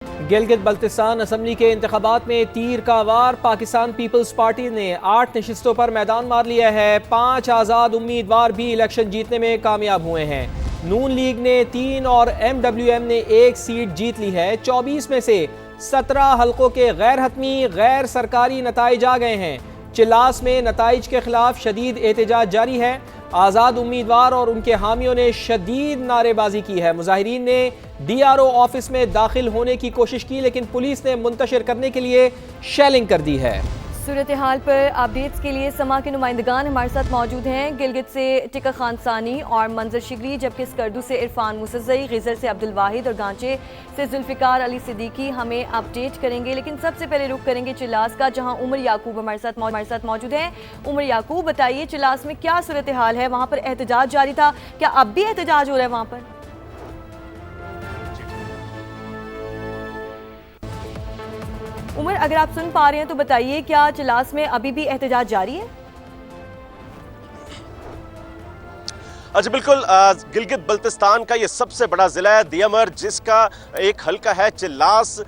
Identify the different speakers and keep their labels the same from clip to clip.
Speaker 1: Gilgit Baltistan assembly के इंतखाबात में तीर का वार। पाकिस्तान पीपल्स पार्टी ने 8 नशिस्तों पर मैदान मार लिया है। 5 आज़ाद उम्मीदवार भी इलेक्शन जीतने में कामयाब हुए हैं। नून लीग ने 3 और MWM ने 1 सीट जीत ली है। 24 में से 17 हल्कों के गैर हतमी गैर सरकारी नताइज आ गए हैं। चिल्लास में नताइज के खिलाफ शदीद एहतजाज जारी है। आज़ाद उम्मीदवार और उनके हामियों ने शदीद नारेबाजी की है। मुजाहिरीन ने DRO ऑफिस में दाखिल होने की कोशिश की, लेकिन पुलिस ने मुंतशिर करने के लिए शेलिंग कर दी है।
Speaker 2: सूरत हाल पर अपडेट्स के लिए समा के नुमाइंदगान हमारे साथ मौजूद हैं। गिलगित से टिका खान सानी और मंजर शिगरी, जबकि स्कर्दू से इरफान मुसज़ई, गिजर से अब्दुल वाहिद और गांचे से जुल्फ़िकार अली सिद्दीकी हमें अपडेट करेंगे। लेकिन सबसे पहले रुख करेंगे चिल्लास का, जहां उमर याकूब हमारे साथ मौजूद हैं। उमर याकूब, बताइए चिल्लास में क्या सूरत हाल है? वहाँ पर एहतजाज जारी था, क्या अब भी एहतजाज हो रहा है वहाँ पर? उमर, अगर आप सुन पा रहे हैं तो बताइए, क्या चिल्लास में अभी भी एहतजाज जारी है?
Speaker 3: अच्छा, बिल्कुल। गिलगित बल्तिस्तान का ये सबसे बड़ा ज़िला है दियामर, जिसका एक हल्का है चिल्लास,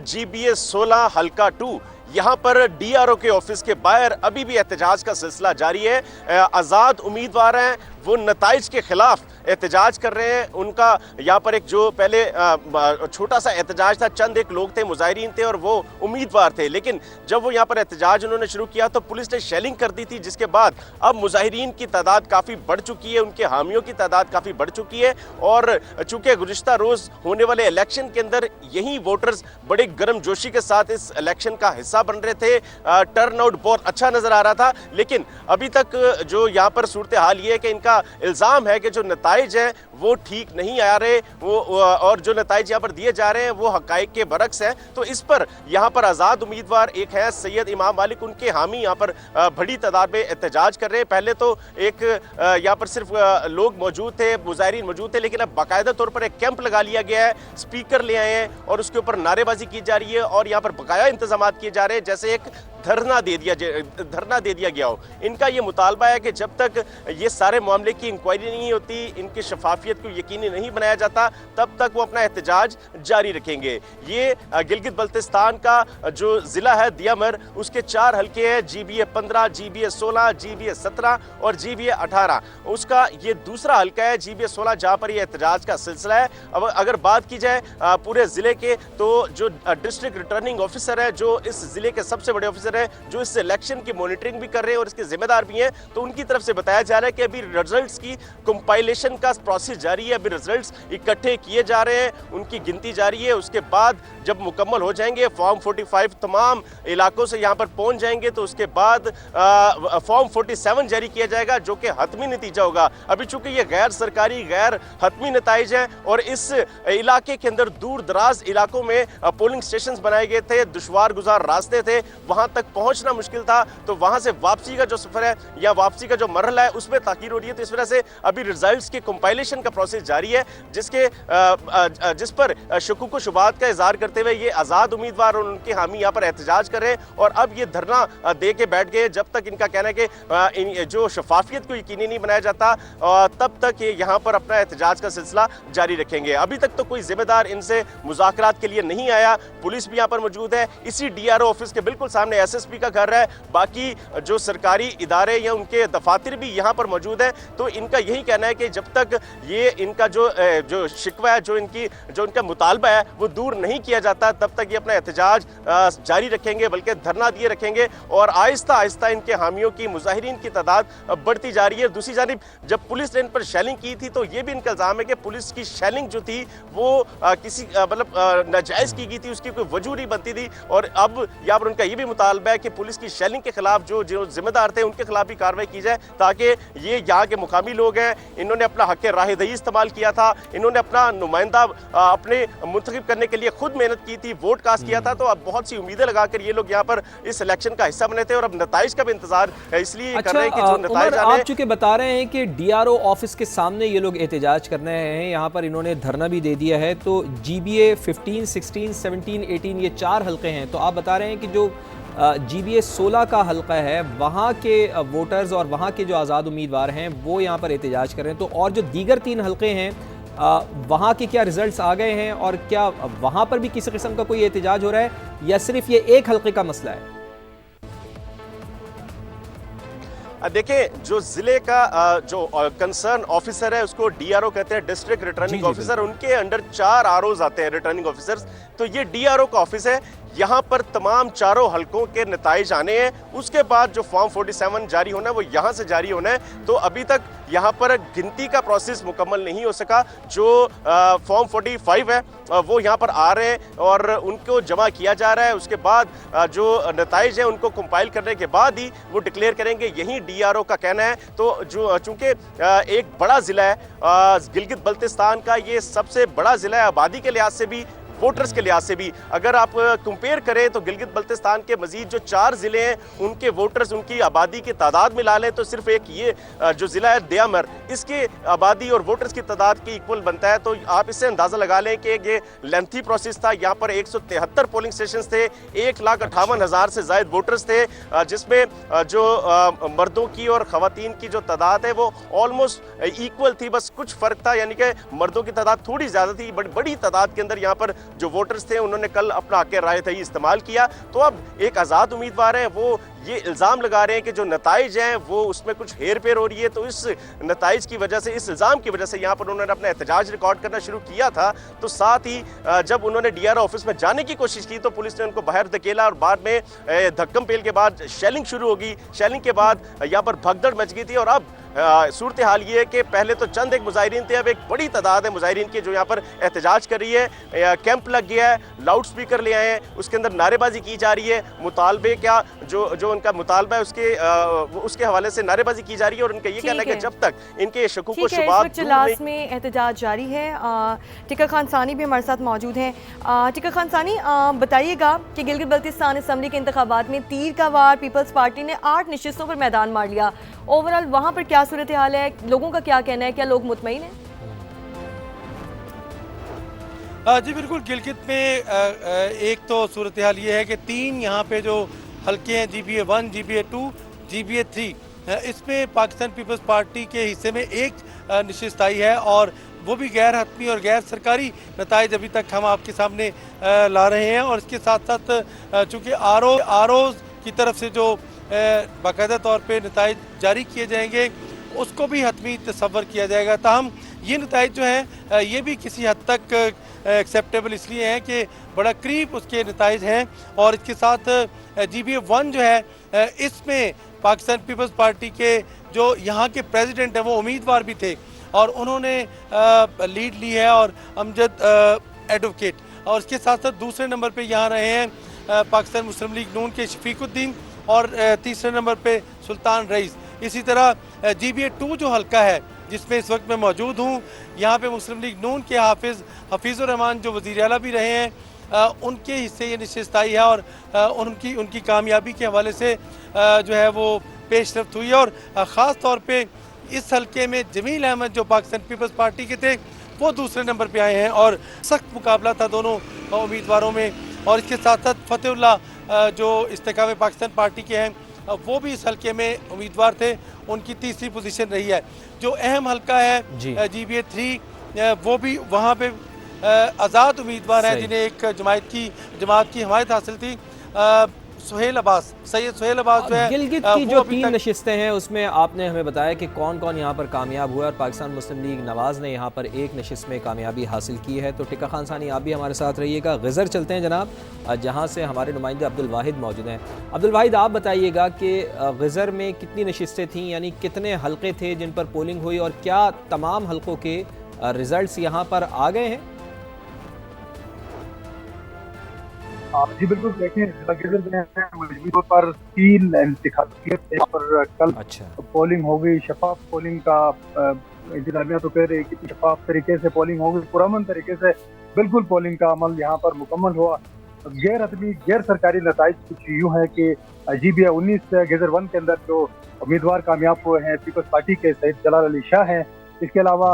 Speaker 3: GBA 16 हल्का 2। यहाँ पर DRO के ऑफिस के बाहर अभी भी एहतजाज का सिलसिला जारी है। आज़ाद उम्मीदवार हैं, वो नताइज के खिलाफ एहतजाज कर रहे हैं। उनका यहाँ पर एक जो पहले छोटा सा एहतजाज था, चंद एक लोग थे, मुजाहिरीन थे और वो उम्मीदवार थे, लेकिन जब वो यहाँ पर एहतजाज उन्होंने शुरू किया तो पुलिस ने शेलिंग कर दी थी, जिसके बाद अब मुजाहिरीन की तादाद काफ़ी बढ़ चुकी है, उनके हामियों की तादाद काफ़ी बढ़ चुकी है। और चूँकि गुज़िश्ता रोज़ होने वाले इलेक्शन के अंदर यही वोटर्स बड़े गर्मजोशी के साथ इस इलेक्शन का हिस्सा बन रहे थे, टर्नआउट बहुत अच्छा नज़र आ रहा था, लेकिन अभी तक जो यहाँ पर सूरत हाल ये है कि इनका इल्ज़ाम है कि जो नताइज हैं वो ठीक नहीं आ रहे, वो और जो नताइज यहाँ पर दिए जा रहे हैं वो हकाइक के बरक्स हैं। तो इस पर यहाँ पर आज़ाद उम्मीदवार एक है सैयद इमाम मालिक, उनके हामी यहाँ पर बड़ी तादाद में एहतजाज कर रहे हैं। पहले तो एक यहाँ पर सिर्फ लोग मौजूद थे, मुजाहिरीन मौजूद थे, लेकिन अब बाकायदा तौर पर एक कैंप लगा लिया गया है, स्पीकर ले आए हैं और उसके ऊपर नारेबाजी की जा रही है और यहाँ पर बकाया इंतजाम किए जा रहे हैं, जैसे एक धरना दे दिया गया हो। इनका ये मुतालबा है कि जब तक ये सारे मामले की इंक्वायरी नहीं होती, इनकी शफाफियत को यकीनी नहीं बनाया जाता, तब तक वो अपना एहतजाज जारी रखेंगे। ये गिलगित बल्तिस्तान का जो ज़िला है दियामर, उसके 4 हल्के हैं, GBA 15, GBA 16, GBA 17 और GBA 18। उसका ये दूसरा हल्का है GBA 16, जहाँ पर ये एहतजाज का सिलसिला है। अब अगर बात की जाए पूरे ज़िले के, तो जो डिस्ट्रिक्ट रिटर्निंग ऑफिसर है, जो इस ज़िले के सबसे बड़े ऑफिसर है, जो इस इलेक्शन की मॉनिटरिंग भी कर रहे हैं और इसके जिम्मेदार भी हैं, तो उनकी तरफ से बताया जा रहा है कि अभी रिजल्ट्स की कंपाइलेशन का प्रोसेस जारी है। अभी रिजल्ट्स इकट्ठे किए जा रहे हैं, उनकी गिनती जारी है। उसके बाद जब मुकम्मल हो जाएंगे, फॉर्म 45 तमाम इलाकों से यहाँ पर पहुंच जाएंगे, तो उसके बाद फॉर्म 47 जारी किया जाएगा, जो कि हतमी नतीजा होगा। अभी चूंकि ये गैर सरकारी गैर हतमी नताइज हैं और इस इलाके के अंदर दूर दराज इलाकों में पोलिंग स्टेशन बनाए गए थे, दुश्वार गुजार रास्ते थे, वहां तक पहुंचना मुश्किल था, तो वहां से वापसी का जो सफर है या वापसी का जो मरहला है उसमें ताखीर हो रही है। तो इस वजह से अभी रिजल्ट्स के कंपाइलेशन का प्रोसेस जारी है, जिस पर शकूक व शुबात का इजहार करते हुए ये आज़ाद उम्मीदवार और उनके हामी यहाँ पर एहतजाज कर रहे हैं और अब ये धरना दे के बैठ गए। जब तक इनका कहना है कि जो शफाफियत को यकीनी नहीं बनाया जाता, तब तक ये यहाँ पर अपना एहतजाज का सिलसिला जारी रखेंगे। अभी तक तो कोई जिम्मेदार इनसे मुज़ाकरात के लिए नहीं आया। पुलिस भी यहाँ पर मौजूद है, इसी DRO ऑफिस के बिल्कुल सामने SSP का घर है, बाकी जो सरकारी इदारे या उनके दफातर भी यहाँ पर मौजूद है। तो इनका यही कहना है कि जब तक ये इनका जो शिकवा है, जो इनका मुतालबा है, वो दूर नहीं किया जाता, तब तक ये अपना एहतजाज जारी रखेंगे, बल्कि धरना दिए रखेंगे और आहिस्ता आहिस्ता इनके हामियों की, मुजाहिरीन की तादाद बढ़ती जा रही है। दूसरी जानिब जब पुलिस ने इन पर शेलिंग की थी, तो ये भी इनका इल्ज़ाम है कि पुलिस की शेलिंग जो थी वो किसी नाजायज़ की गई थी, उसकी कोई वजह नहीं बनती थी। और अब यहाँ पर उनका ये भी मुतालबा है कि पुलिस की शेलिंग के खिलाफ जो जिम्मेदार थे उनके खिलाफ भी कार्रवाई की जाए, ताकि ये यहाँ के मुकामी लोग हैं, इन्होंने अपना हक राहदही इस्तेमाल किया था, इन्होंने अपना नुमाइंदा अपने मुंतखब करने के लिए खुद मेहनत की थी, वोट कास्ट किया था, तो अब बहुत सी उम्मीदें लगाकर ये लोग यहाँ पर इस इलेक्शन का हिस्सा बने थे और अब नताइज का भी इंतजार इसलिए कर रहे हैं कि जो नताइज
Speaker 1: आप चूंकि बता रहे हैं कि DRO ऑफिस के सामने ये लोग एहतजाज करने हैं, यहाँ पर इन्होंने धरना भी दे दिया है, तो GBA 15, 16, 17, 18 ये 4 हल्के हैं, तो आप बता रहे हैं कि जो GBA 16 का हल्का है, वहाँ के वोटर्स और वहाँ के जो आज़ाद उम्मीदवार हैं वो यहाँ पर एहतजाज कर रहे हैं, तो और जो दीगर 3 हल्के हैं वहाँ के क्या रिजल्ट्स आ गए हैं और क्या वहाँ पर भी किसी किस्म का कोई एहतजाज हो रहा है या सिर्फ ये एक हल्के का मसला है?
Speaker 3: देखिए, जो जिले का जो कंसर्न ऑफिसर है उसको डीआरओ कहते हैं, डिस्ट्रिक्ट रिटर्निंग ऑफिसर। उनके अंडर 4 आरओज आते हैं, रिटर्निंग ऑफिसर्स। तो ये डीआरओ का ऑफिस है, यहाँ पर तमाम चारों हलकों के नताइज आने हैं। उसके बाद जो फॉर्म 47 जारी होना है वो यहाँ से जारी होना है। तो अभी तक यहाँ पर गिनती का प्रोसेस मुकम्मल नहीं हो सका। जो फॉर्म 45 है वो यहाँ पर आ रहे हैं और उनको जमा किया जा रहा है। उसके बाद जो नताइज हैं उनको कंपाइल करने के बाद ही वो डिक्लेयर करेंगे, यही डीआरओ का कहना है। तो जो चूंकि एक बड़ा ज़िला है गिलगित बल्तिस्तान का, ये सबसे बड़ा ज़िला है आबादी के लिहाज से भी, वोटर्स के लिहाज से भी। अगर आप कंपेयर करें तो गिलगित बल्तिस्तान के मजीद जो 4 ज़िले हैं उनके वोटर्स, उनकी आबादी की तादाद मिला लें तो सिर्फ एक ये जो ज़िला है दियामर, इसके आबादी और वोटर्स की तादाद के इक्वल बनता है। तो आप इससे अंदाज़ा लगा लें कि ये लेंथी प्रोसेस था। यहाँ पर 173 पोलिंग स्टेशन थे, 1,58,000 से ज़ायद वोटर्स थे, जिसमें जो मर्दों की और ख़वातीन की जो तादाद है वो ऑलमोस्ट इक्वल थी। बस कुछ फ़र्क था, यानी कि मर्दों की तादाद थोड़ी ज़्यादा थी। बड़ी तादाद के अंदर यहाँ पर जो वोटर्स थे उन्होंने कल अपना हक़ राय दही इस्तेमाल किया। तो अब एक आज़ाद उम्मीदवार है, वो ये इल्ज़ाम लगा रहे हैं कि जो नताइज हैं वो उसमें कुछ हेर फेर हो रही है। तो इस नताइज की वजह से, इस इल्ज़ाम की वजह से यहाँ पर उन्होंने अपना एहतजाज रिकॉर्ड करना शुरू किया था। तो साथ ही जब उन्होंने डीआरओ ऑफिस में जाने की कोशिश की तो पुलिस ने उनको बाहर धकेला और बाद में धक्कम पेल के बाद शेलिंग शुरू होगी। शेलिंग के बाद यहाँ पर भगदड़ मच गई थी। और अब सूरत हाल ये है कि पहले तो चंद एक मुजाहिरीन थे, अब एक बड़ी तादाद है मुजाहिरीन की जो यहाँ पर एहतजाज कर रही है। कैंप लग गया है, लाउड स्पीकर ले आए हैं, उसके अंदर नारेबाजी की जा रही है। मुतालबे क्या जो उनका मुतालबा है उसके हवाले से नारेबाजी की जा रही है। और उनका ये कहना है कि जब तक इनके शकूक व शुबहात
Speaker 2: में एहतजाज जारी है। टिका खान सानी भी हमारे साथ मौजूद हैं। टिका खान सानी, बताइएगा कि गिलगित बल्तिस्तान असम्बली के इंतखाबात में तीर का वार पीपल्स पार्टी ने 8 नशिस्तों पर मैदान मार लिया। ओवरऑल वहाँ पर क्या सूरत हाल है, लोगों का क्या कहना है, क्या लोग मुतमईन हैं?
Speaker 4: जी बिल्कुल, गिलगित में एक तो सूरत हाल ये है कि 3 यहाँ पे जो हल्के हैं, GBA 1, GBA 2, GBA 3, इसमें पाकिस्तान पीपल्स पार्टी के हिस्से में एक नशिस्त आई है और वो भी गैर हतमी और गैर सरकारी नताइज अभी तक हम आपके सामने ला रहे हैं। और इसके साथ साथ चूँकि आरओ की तरफ से जो बाकायदा तौर पे नताइज जारी किए जाएंगे उसको भी हतमी तस्वर किया जाएगा। ताहम ये नताइज जो हैं ये भी किसी हद तक एक्सेप्टेबल इसलिए हैं कि बड़ा करीब उसके नताइज हैं। और इसके साथ GBA 1 जो है इसमें पाकिस्तान पीपल्स पार्टी के जो यहाँ के प्रेसिडेंट हैं वो उम्मीदवार भी थे और उन्होंने लीड ली है, और अमजद एडवोकेट। और इसके साथ साथ दूसरे नंबर पे यहाँ रहे हैं पाकिस्तान मुस्लिम लीग नून के शफीकुद्दीन और तीसरे नंबर पे सुल्तान रईस। इसी तरह GBA 2 जो हल्का है जिसमें इस वक्त मैं मौजूद हूँ, यहाँ पे मुस्लिम लीग नून के हफीज़ुर रहमान जो वज़ीर आला भी रहे हैं, उनके हिस्से ये नशिस्त आई है और उनकी कामयाबी के हवाले से जो है वो पेशरफ्त हुई है। और ख़ास तौर पे इस हल्के में जमील अहमद जो पाकिस्तान पीपल्स पार्टी के थे वो दूसरे नंबर पे आए हैं और सख्त मुकाबला था दोनों उम्मीदवारों में। और इसके साथ साथ फतेहुल्लाह जो इस्तेकाम पाकिस्तान पार्टी के हैं वो भी इस हल्के में उम्मीदवार थे, उनकी तीसरी पोजीशन रही है। जो अहम हल्का है GBA 3, वो भी वहाँ पे आज़ाद उम्मीदवार हैं जिन्हें एक जमात की हमायत हासिल थी। सैयद सुहेल अब्बास जो है
Speaker 1: गिलगित की जो 3 नशिस्तें हैं उसमें आपने हमें बताया कि कौन कौन यहाँ पर कामयाब हुआ और पाकिस्तान मुस्लिम लीग नवाज़ ने यहाँ पर एक नशिस्त में कामयाबी हासिल की है। तो टिका खान सानी आप भी हमारे साथ रहिएगा। गज़र चलते हैं जनाब, जहाँ से हमारे नुमाइंदे अब्दुल वाहिद मौजूद हैं। अब्दुल वाहिद, आप बताइएगा कि गज़र में कितनी नशिस्तें थीं, यानी कितने हल्के थे जिन पर पोलिंग हुई और क्या तमाम हल्कों के रिज़ल्ट यहाँ पर आ गए हैं?
Speaker 5: जी बिल्कुल, देखें मजबूरी तौर पर 3 इंतखाबात पर कल पोलिंग हो गई। शफाफ पोलिंग का इंतजामिया तो कह रही कि शफाफ तरीके से पोलिंग हो गई, पुरअमन तरीके से बिल्कुल पोलिंग का अमल यहाँ पर मुकम्मल हुआ। गैर हतमी गैर सरकारी नताइज कुछ यूँ है कि GBA 19 गेजर 1 के अंदर जो उम्मीदवार कामयाब हुए हैं पीपल्स पार्टी के सैयद जलाल अली शाह हैं। इसके अलावा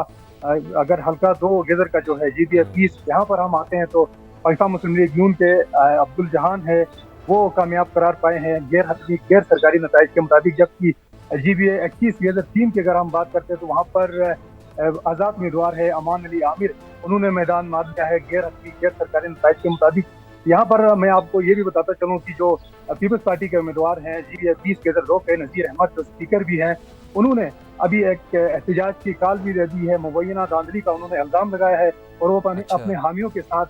Speaker 5: अगर हल्का 2 गेजर का जो है GBA 20 यहाँ पर हम आते हैं तो पाकिस्तान मुस्लिम लीग नून के अब्दुल जहान है वो कामयाब करार पाए हैं गैर हतमी गैर सरकारी नताइज के मुताबिक। जबकि GBA 21 गेजर 3 की अगर हम बात करते हैं तो वहाँ पर आज़ाद उम्मीदवार है अमान अली आमिर, उन्होंने मैदान मार दिया है गैर सरकारी नताइज के मुताबिक। यहाँ पर मैं आपको ये भी बताता चलूँ कि जो पीपल्स पार्टी के उम्मीदवार हैं GBA-20 के के नज़ीर अहमद, जो स्पीकर भी हैं, उन्होंने अभी एक एहतजाज की कॉल भी दे दी है। मुबैना धांधली का उन्होंने इल्जाम लगाया है और वो अपने हामियों के साथ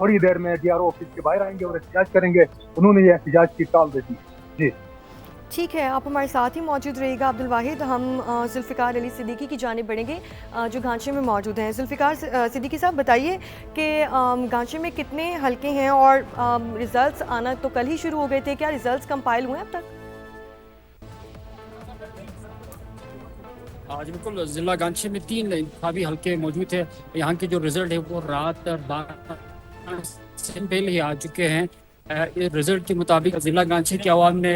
Speaker 5: थोड़ी देर में DRO ऑफिस के बाहर आएंगे और एहतजाज करेंगे। उन्होंने ये एहतजाज की कॉल दे दी है। जी
Speaker 2: ठीक है, आप हमारे साथ ही मौजूद रहिएगा अब्दुल वाहिद। हम जुल्फ़िकार अली सिद्दीकी की जानिब बढ़ेंगे जो गांचे में मौजूद हैं। जुल्फ़िकार सिद्दीकी साहब, बताइए कि गांचे में कितने हलके हैं और रिज़ल्ट्स आना तो कल ही शुरू हो गए थे, क्या रिज़ल्ट्स कंपाइल हुए अब तक?
Speaker 6: आज बिल्कुल ज़िला गांची में 3 इंतखाबी हल्के मौजूद थे। यहाँ के जो रिज़ल्ट है वो रात 12 से पहले ही आ चुके हैं। रिज़ल्ट के मुताबिक ज़िला गांची के अवाम ने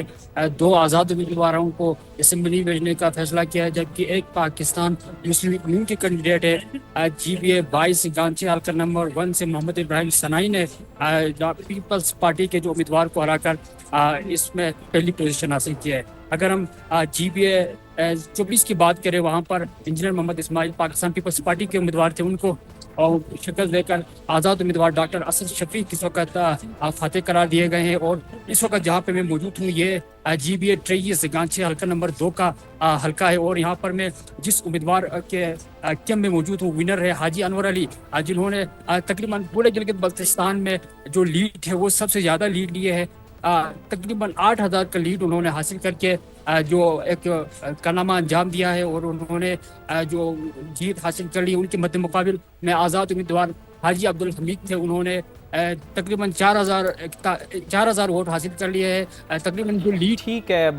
Speaker 6: 2 आज़ाद उम्मीदवारों को असम्बली भेजने का फैसला किया है, जबकि एक पाकिस्तान मुस्लिम यूनियन के कैंडिडेट है GBA-22 गांची हल्का नंबर 1 से मोहम्मद इब्राहिम सनाई ने पीपल्स पार्टी के जो उम्मीदवार को हराकर इसमें पहली पोजीशन हासिल किया है। अगर हम GBA-24 की बात करें, वहाँ पर engineer Mohammad Ismail Pakistan Peoples Party के उम्मीदवार थे, उनको और शक्ल देकर आज़ाद उम्मीदवार डॉक्टर असद शफीक इस वक्त फातह करार दिए गए हैं। और इस वक्त जहाँ पे मैं मौजूद हूँ ये GBA-23 गांची हल्का नंबर 2 का हल्का है और यहाँ पर मैं जिस उम्मीदवार के कैंप में मौजूद हूँ विनर है हाजी अनवर अली, जिन्होंने तकरीबन पूरे गिलगित बल्तिस्तान में जो लीड है वो सबसे ज़्यादा लीड लिए है। तकरीबन 8000 का लीड उन्होंने हासिल करके जो एक कारनामा अंजाम दिया है और उन्होंने जो जीत हासिल कर ली। उनके मद्दे मुकाबिल में आज़ाद उम्मीदवार हाजी अब्दुल हमीद थे, उन्होंने तकरीबन 4000 वोट हासिल कर लिए हैं। तकरीबन जो लीड
Speaker 1: ठीक है।